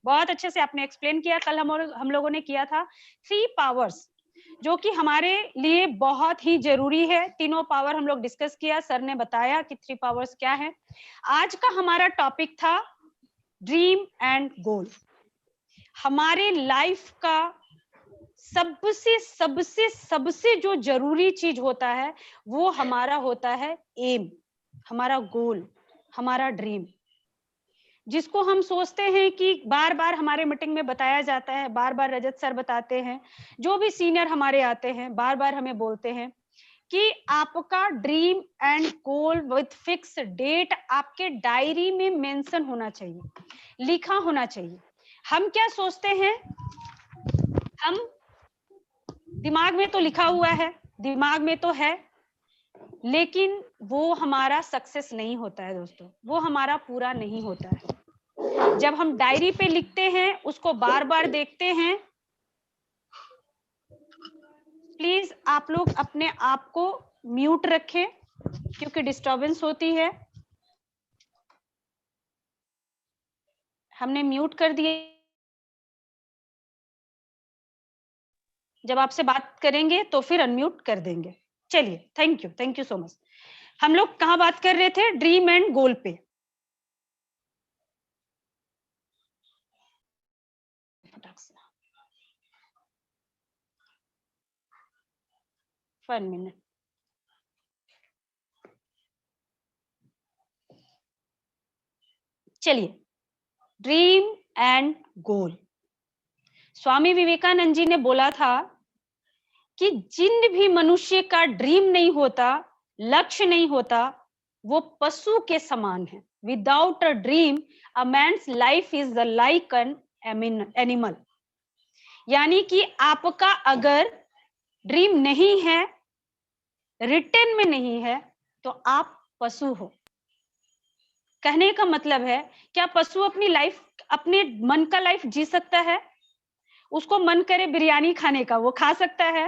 बहुत अच्छे से आपने एक्सप्लेन किया। कल हम लोगों ने किया था 3 पावर्स, जो कि हमारे लिए बहुत ही जरूरी है। तीनों पावर हम लोग डिस्कस किया, सर ने बताया कि 3 पावर्स क्या है। आज का हमारा टॉपिक था ड्रीम एंड गोल। हमारे लाइफ का सबसे सबसे सबसे जो जरूरी चीज होता है वो हमारा होता है एम, हमारा गोल, हमारा ड्रीम, जिसको हम सोचते हैं कि बार बार हमारे मीटिंग में बताया जाता है, बार बार रजत सर बताते हैं, जो भी सीनियर हमारे आते हैं बार बार हमें बोलते हैं कि आपका dream and goal with fix date आपके डायरी में मेंशन होना चाहिए, लिखा होना चाहिए। हम क्या सोचते हैं, हम दिमाग में तो लिखा हुआ है, दिमाग में तो है, लेकिन वो हमारा सक्सेस नहीं होता है दोस्तों, वो हमारा पूरा नहीं होता है। जब हम डायरी पे लिखते हैं, उसको बार बार देखते हैं, प्लीज आप लोग अपने आप को म्यूट रखें क्योंकि डिस्टरबेंस होती है। हमने म्यूट कर दिए। जब आपसे बात करेंगे तो फिर अनम्यूट कर देंगे। चलिए, थैंक यू सो मच। हम लोग कहाँ बात कर रहे थे? ड्रीम एंड गोल पे। One minute. चलिए, ड्रीम एंड गोल। स्वामी विवेकानंद जी ने बोला था कि जिन भी मनुष्य का ड्रीम नहीं होता, लक्ष्य नहीं होता, वो पशु के समान है। Without a dream a man's life is the like an animal. यानी कि आपका अगर ड्रीम नहीं है, रिटर्न में नहीं है, तो आप पशु हो। कहने का मतलब है, क्या पशु अपनी लाइफ, अपने मन का लाइफ जी सकता है? उसको मन करे बिरयानी खाने का, वो खा सकता है?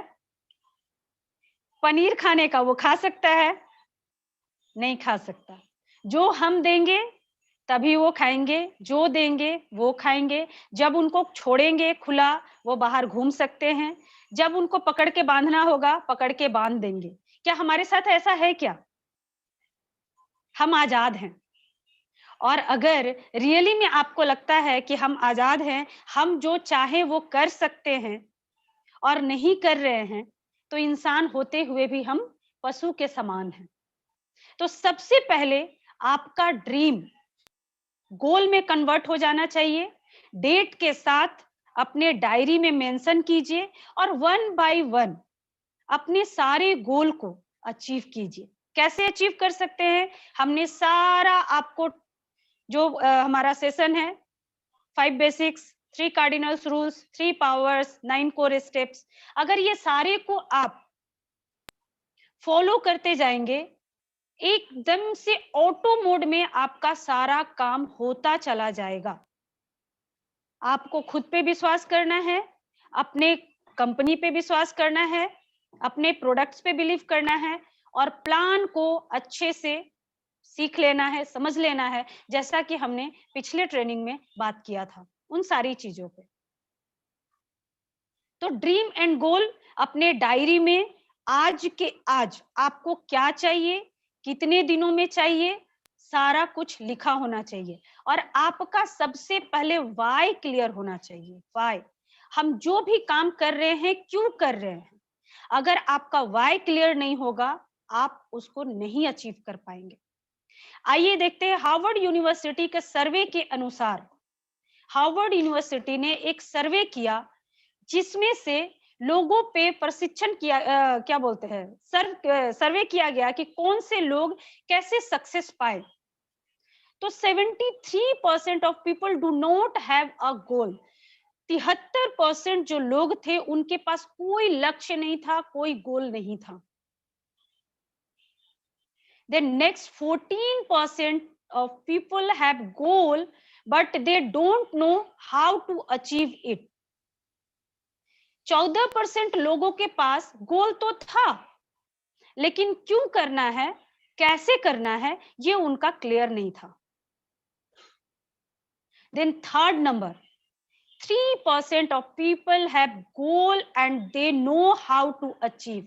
पनीर खाने का वो खा सकता है? नहीं खा सकता। जो हम देंगे तभी वो खाएंगे, जो देंगे वो खाएंगे। जब उनको छोड़ेंगे खुला, वो बाहर घूम सकते हैं। जब उनको पकड़ के बांधना होगा, पकड़ के बांध देंगे। क्या हमारे साथ ऐसा है क्या? हम आजाद हैं। और अगर रियली में आपको लगता है कि हम आजाद हैं, हम जो चाहे वो कर सकते हैं और नहीं कर रहे हैं, तो इंसान होते हुए भी हम पशु के समान हैं। तो सबसे पहले आपका ड्रीम गोल में कन्वर्ट हो जाना चाहिए। डेट के साथ अपने डायरी में मेंशन कीजिए और वन बाय वन अपने सारे गोल को अचीव कीजिए। कैसे अचीव कर सकते हैं? हमने सारा आपको जो हमारा सेशन है, 5 basics, 3 cardinals rules, 3 powers, 9 core steps, अगर ये सारे को आप फॉलो करते जाएंगे, एकदम से ऑटो मोड में आपका सारा काम होता चला जाएगा। आपको खुद पे विश्वास करना है, अपने कंपनी पे विश्वास करना है, अपने प्रोडक्ट्स पे बिलीव करना है और प्लान को अच्छे से सीख लेना है, समझ लेना है, जैसा कि हमने पिछले ट्रेनिंग में बात किया था उन सारी चीजों पे। तो ड्रीम एंड गोल अपने डायरी में आज के आज आपको क्या चाहिए, कितने दिनों में चाहिए, सारा कुछ लिखा होना चाहिए। और आपका सबसे पहले वाई क्लियर होना चाहिए। वाई, हम जो भी काम कर रहे हैं क्यों कर रहे हैं। अगर आपका वाई क्लियर नहीं होगा, आप उसको नहीं अचीव कर पाएंगे। आइए देखते हैं हार्वर्ड यूनिवर्सिटी के सर्वे के अनुसार। हार्वर्ड यूनिवर्सिटी ने एक सर्वे किया जिसमें से लोगों पे प्रशिक्षण किया, क्या बोलते हैं, सर्वे किया गया कि कौन से लोग कैसे सक्सेस पाए। तो 73% of people do not have a goal. 73% जो लोग थे उनके पास कोई लक्ष्य नहीं था, कोई गोल नहीं था। Then next 14% of people have goal but they don't know how to achieve it. 14% लोगों के पास गोल तो था, लेकिन क्यों करना है, कैसे करना है, ये उनका क्लियर नहीं था। Then third number, 3% of people have goal and they know how to achieve.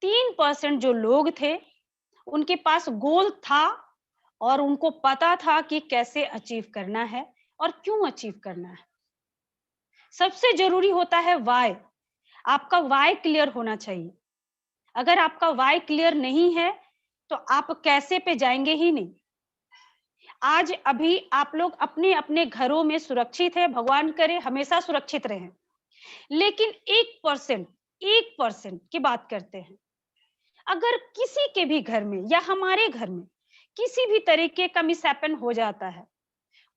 3% जो लोग थे उनके पास गोल था और उनको पता था कि कैसे अचीव करना है और क्यों अचीव करना है। सबसे जरूरी होता है वाई। आपका वाई क्लियर होना चाहिए। अगर आपका वाई क्लियर नहीं है तो आप कैसे पे जाएंगे ही नहीं। आज अभी आप लोग अपने अपने घरों में सुरक्षित है, भगवान करे हमेशा सुरक्षित रहें। लेकिन 1% की बात करते हैं। अगर किसी के भी घर में या हमारे घर में किसी भी तरीके का मिसहैपन हो जाता है,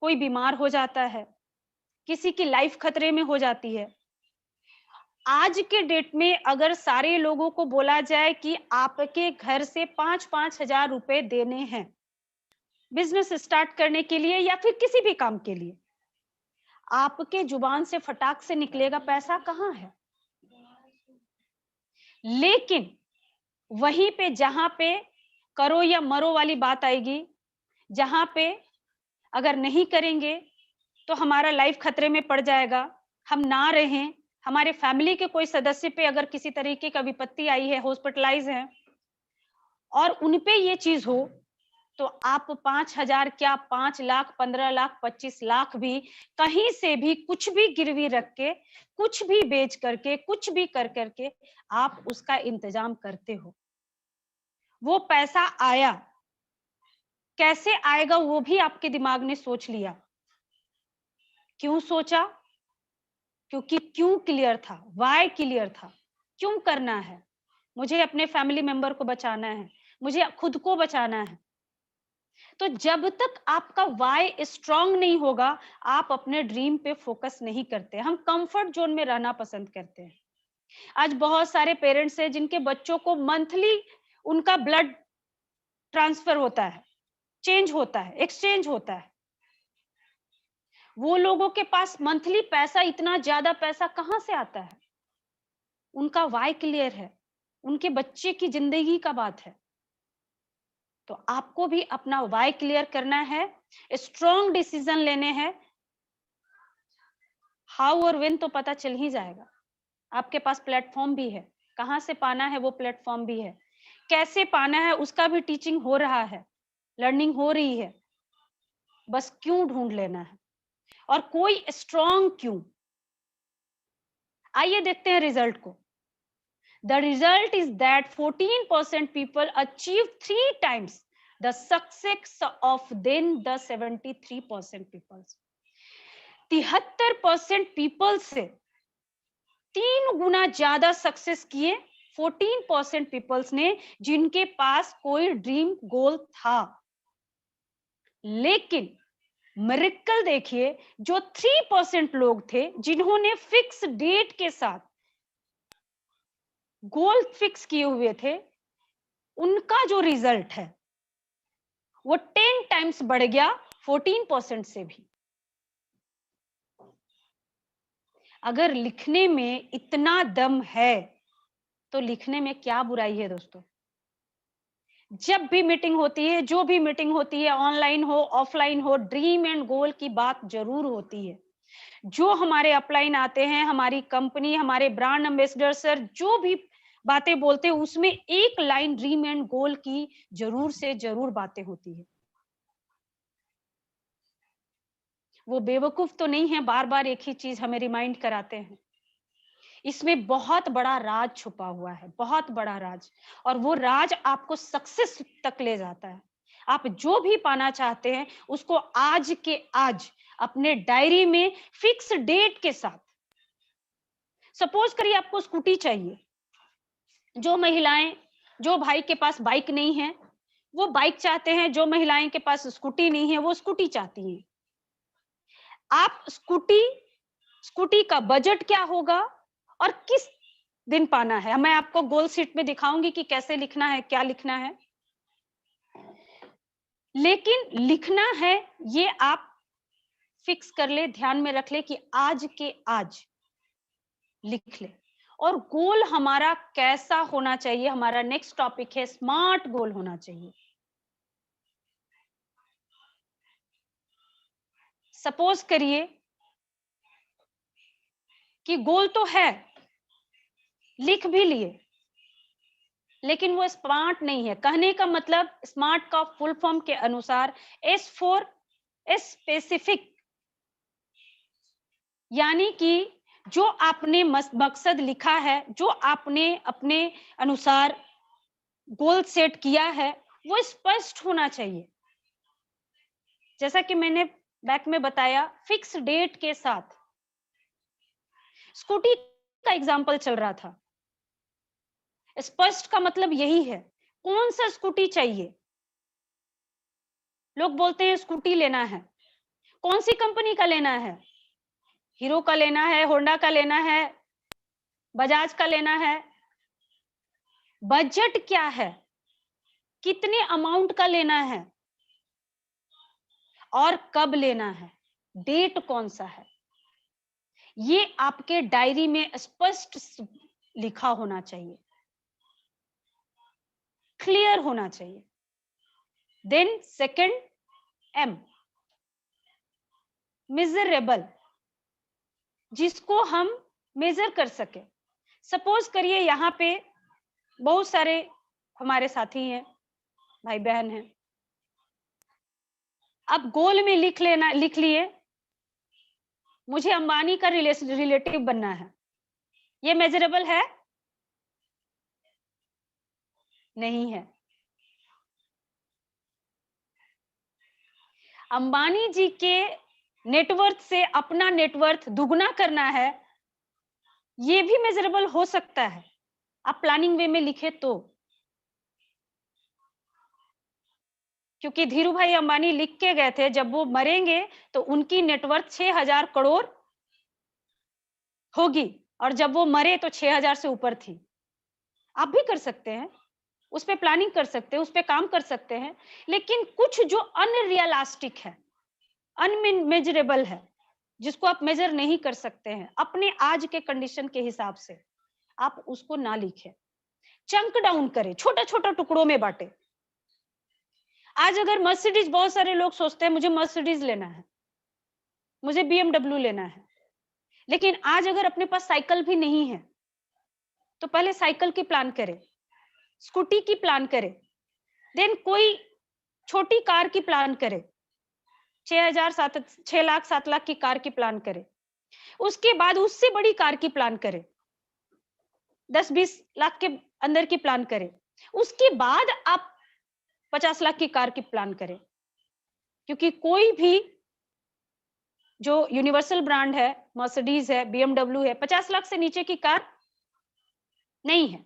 कोई बीमार हो जाता है, किसी की लाइफ खतरे में हो जाती है, आज के डेट में अगर सारे लोगों को बोला जाए कि आपके घर से 5-5 हजार रुपए देने हैं बिजनेस स्टार्ट करने के लिए या फिर किसी भी काम के लिए, आपके जुबान से फटाक से निकलेगा पैसा कहाँ है। लेकिन वहीं पे जहां पे करो या मरो वाली बात आएगी, जहां पे अगर नहीं करेंगे तो हमारा लाइफ खतरे में पड़ जाएगा, हम ना रहें, हमारे फैमिली के कोई सदस्य पे अगर किसी तरीके का विपत्ति आई है, हॉस्पिटलाइज है और उन पे ये चीज हो, तो आप 5,000 क्या 5 लाख, 15 लाख, 25 लाख भी कहीं से भी कुछ भी गिरवी रख के, कुछ भी बेच करके, कुछ भी कर करके आप उसका इंतजाम करते हो। वो पैसा आया, कैसे आएगा वो भी आपके दिमाग ने सोच लिया। क्यों सोचा? क्योंकि क्यों क्लियर था, वाई क्लियर था, क्यों करना है। मुझे अपने फैमिली मेंबर को बचाना है, मुझे खुद को बचाना है। तो जब तक आपका वाई स्ट्रांग नहीं होगा, आप अपने ड्रीम पे फोकस नहीं करते। हम कंफर्ट जोन में रहना पसंद करते हैं। आज बहुत सारे पेरेंट्स हैं जिनके बच्चों को मंथली उनका ब्लड ट्रांसफर होता है, चेंज होता है, एक्सचेंज होता है। वो लोगों के पास मंथली पैसा, इतना ज्यादा पैसा कहां से आता है? उनका वाई क्लियर है, उनके बच्चे की जिंदगी का बात है। तो आपको भी अपना वाई क्लियर करना है, स्ट्रॉन्ग डिसीजन लेने हैं। हाउ और व्हेन तो पता चल ही जाएगा। आपके पास प्लेटफॉर्म भी है, कहां से पाना है वो प्लेटफॉर्म भी है, कैसे पाना है उसका भी टीचिंग हो रहा है, लर्निंग हो रही है। बस क्यों ढूंढ लेना है और कोई स्ट्रॉन्ग क्यों। आइए देखते हैं रिजल्ट को। The result is that 14% people achieve 3 times the success of then the 73% people. 73% people से 3 गुना ज्यादा सक्सेस किए 14% पीपल्स ने, जिनके पास कोई ड्रीम गोल था। लेकिन मिरेकल देखिए, जो 3% लोग थे जिन्होंने फिक्स डेट के साथ गोल फिक्स किए हुए थे, उनका जो रिजल्ट है वो 10 टाइम्स बढ़ गया 14% से भी। अगर लिखने में इतना दम है तो लिखने में क्या बुराई है दोस्तों। जब भी मीटिंग होती है, जो भी मीटिंग होती है, ऑनलाइन हो ऑफलाइन हो, ड्रीम एंड गोल की बात जरूर होती है। जो हमारे अपलाइन आते हैं, हमारी कंपनी, हमारे ब्रांड एम्बेसडर सर जो भी बातें बोलते हैं, उसमें एक लाइन ड्रीम एंड गोल की जरूर से जरूर बातें होती है। वो बेवकूफ तो नहीं है, बार बार एक ही चीज हमें रिमाइंड कराते हैं। इसमें बहुत बड़ा राज छुपा हुआ है, बहुत बड़ा राज, और वो राज आपको सक्सेस तक ले जाता है। आप जो भी पाना चाहते हैं उसको आज के आज अपने डायरी में फिक्स डेट के साथ। सपोज करिए आपको स्कूटी चाहिए, जो महिलाएं, जो भाई के पास बाइक नहीं है वो बाइक चाहते हैं, जो महिलाएं के पास स्कूटी नहीं है वो स्कूटी चाहती हैं। आप स्कूटी का बजट क्या होगा और किस दिन पाना है, मैं आपको गोल शीट में दिखाऊंगी कि कैसे लिखना है, क्या लिखना है। लेकिन लिखना है ये आप फिक्स कर ले, ध्यान में रख ले कि आज के आज लिख ले। और गोल हमारा कैसा होना चाहिए, हमारा नेक्स्ट टॉपिक है स्मार्ट गोल होना चाहिए। सपोज करिए कि गोल तो है, लिख भी लिए, लेकिन वो स्मार्ट नहीं है। कहने का मतलब स्मार्ट का फुल फॉर्म के अनुसार एस फॉर स्पेसिफिक, यानी कि जो आपने मकसद लिखा है, जो आपने अपने अनुसार गोल सेट किया है, वो स्पष्ट होना चाहिए। जैसा कि मैंने बैक में बताया, फिक्स डेट के साथ। स्कूटी का एग्जाम्पल चल रहा था। स्पष्ट का मतलब यही है, कौन सा स्कूटी चाहिए। लोग बोलते हैं स्कूटी लेना है, कौन सी कंपनी का लेना है, हीरो का लेना है, होंडा का लेना है, बजाज का लेना है, बजट क्या है, कितने अमाउंट का लेना है और कब लेना है, डेट कौन सा है, ये आपके डायरी में स्पष्ट लिखा होना चाहिए, क्लियर होना चाहिए। देन सेकंड एम, मेजरेबल, जिसको हम मेजर कर सके। सपोज करिए यहाँ पे बहुत सारे हमारे साथी हैं, भाई बहन हैं, अब गोल में लिख लिए मुझे अंबानी का रिलेटिव बनना है। ये मेजरेबल है? नहीं है। अंबानी जी के नेटवर्थ से अपना नेटवर्थ दुगना करना है, ये भी मेजरेबल हो सकता है, आप प्लानिंग वे में लिखे तो। क्योंकि धीरू भाई अंबानी लिख के गए थे, जब वो मरेंगे तो उनकी नेटवर्थ 6000 करोड़ होगी, और जब वो मरे तो 6000 से ऊपर थी। आप भी कर सकते हैं, उस पे प्लानिंग कर सकते हैं, उस पे काम कर सकते हैं, लेकिन कुछ जो अनरियलिस्टिक है, अनमेजरेबल है, जिसको आप मेजर नहीं कर सकते हैं अपने आज के कंडीशन के हिसाब से, आप उसको ना लिखें। चंक डाउन करें, छोटा छोटा टुकड़ों में बांटे। आज अगर मर्सिडीज, बहुत सारे लोग सोचते हैं मुझे मर्सिडीज लेना है, मुझे बीएमडब्ल्यू लेना है, लेकिन आज अगर अपने पास साइकिल भी नहीं है तो पहले साइकिल की प्लान करें, स्कूटी की प्लान करें, देन कोई छोटी कार की प्लान करें, 6 लाख 7 लाख की कार की प्लान करें, उसके बाद उससे बड़ी कार की प्लान करें, 10-20 लाख के अंदर की प्लान करें, उसके बाद आप 50 लाख की कार की प्लान करें। क्योंकि कोई भी जो यूनिवर्सल ब्रांड है, मर्सिडीज है, बीएमडब्ल्यू है, 50 लाख से नीचे की कार नहीं है,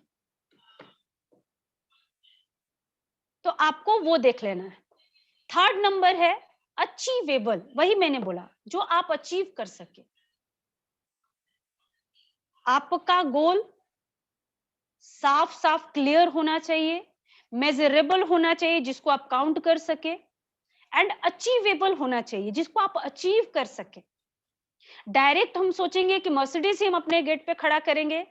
तो आपको वो देख लेना है। थर्ड नंबर है अचीवेबल, वही मैंने बोला, जो आप अचीव कर सके। आपका गोल साफ साफ क्लियर होना चाहिए, मेजरेबल होना चाहिए, जिसको आप काउंट कर सके, एंड अचीवेबल होना चाहिए, जिसको आप अचीव कर सके। डायरेक्ट हम सोचेंगे कि मर्सिडीज ही हम अपने गेट पे खड़ा करेंगे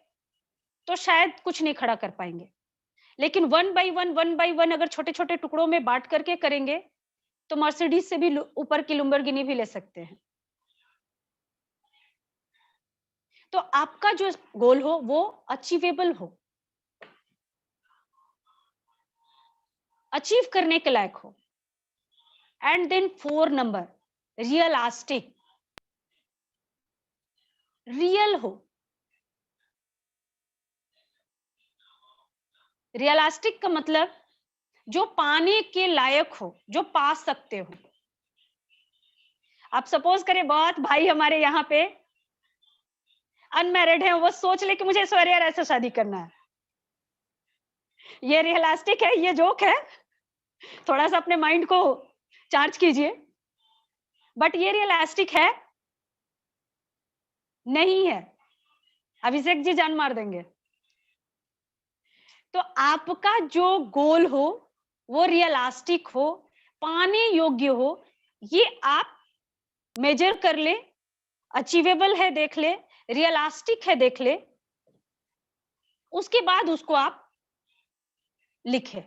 तो शायद कुछ नहीं खड़ा कर पाएंगे, लेकिन वन बाय वन अगर छोटे छोटे टुकड़ों में बांट करके करेंगे तो मर्सिडीज से भी ऊपर की लंबरगिनी भी ले सकते हैं। तो आपका जो गोल हो वो अचीवेबल हो, अचीव करने के लायक हो। And then 4 number, realistic, real हो। रियलिस्टिक का मतलब जो पाने के लायक हो, जो पा सकते हो। आप सपोज करें बहुत भाई हमारे यहाँ पे अनमैरिड है, वो सोच ले कि मुझे ऐश्वर्या राय से शादी करना है। ये रियलिस्टिक है, ये जोक है, थोड़ा सा अपने माइंड को चार्ज कीजिए। बट ये रियलिस्टिक है नहीं है, अभिषेक जी जान मार देंगे। तो आपका जो गोल हो वो रियलिस्टिक हो, पाने योग्य हो, ये आप मेजर कर ले, अचीवेबल है देख ले, रियलिस्टिक है देख ले, उसके बाद उसको आप लिखे।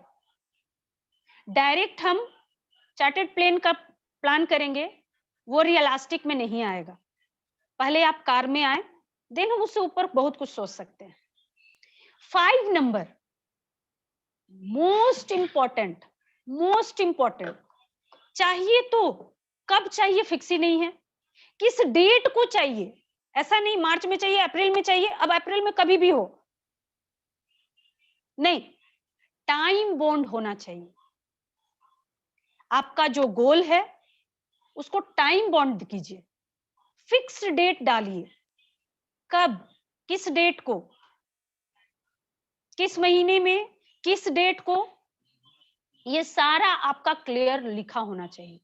डायरेक्ट हम चार्टेड प्लेन का प्लान करेंगे, वो रियलिस्टिक में नहीं आएगा। पहले आप कार में आए, देन हम उससे ऊपर बहुत कुछ सोच सकते हैं। 5 number most important, most important, चाहिए तो कब चाहिए फिक्स ही नहीं है, किस डेट को चाहिए, ऐसा नहीं मार्च में चाहिए, अप्रैल में चाहिए, अब अप्रैल में कभी भी हो, नहीं, टाइम बॉन्ड होना चाहिए। आपका जो गोल है उसको टाइम बॉन्ड कीजिए, फिक्स्ड डेट डालिए, कब, किस डेट को, किस महीने में, किस डेट को, ये सारा आपका क्लियर लिखा होना चाहिए,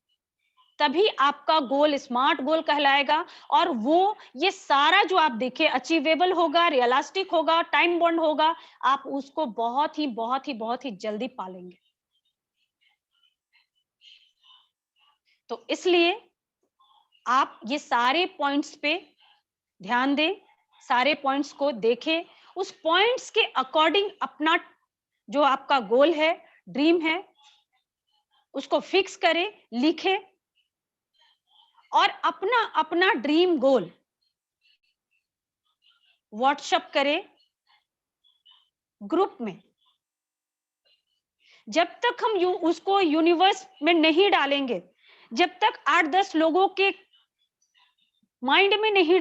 तभी आपका गोल स्मार्ट गोल कहलाएगा। और वो ये सारा जो आप देखे अचीवेबल होगा, रियलिस्टिक होगा, टाइम बॉन्ड होगा, आप उसको बहुत ही बहुत ही बहुत ही जल्दी पालेंगे। तो इसलिए आप ये सारे पॉइंट्स पे ध्यान दें, सारे पॉइंट्स को देखें, उस पॉइंट्स के अकॉर्डिंग अपना जो आपका गोल है, ड्रीम है, उसको फिक्स करें, लिखें और अपना अपना ड्रीम गोल व्हाट्सएप करें ग्रुप में। जब तक हम उसको यूनिवर्स में नहीं डालेंगे, जब तक 8-10 लोगों के माइंड में नहीं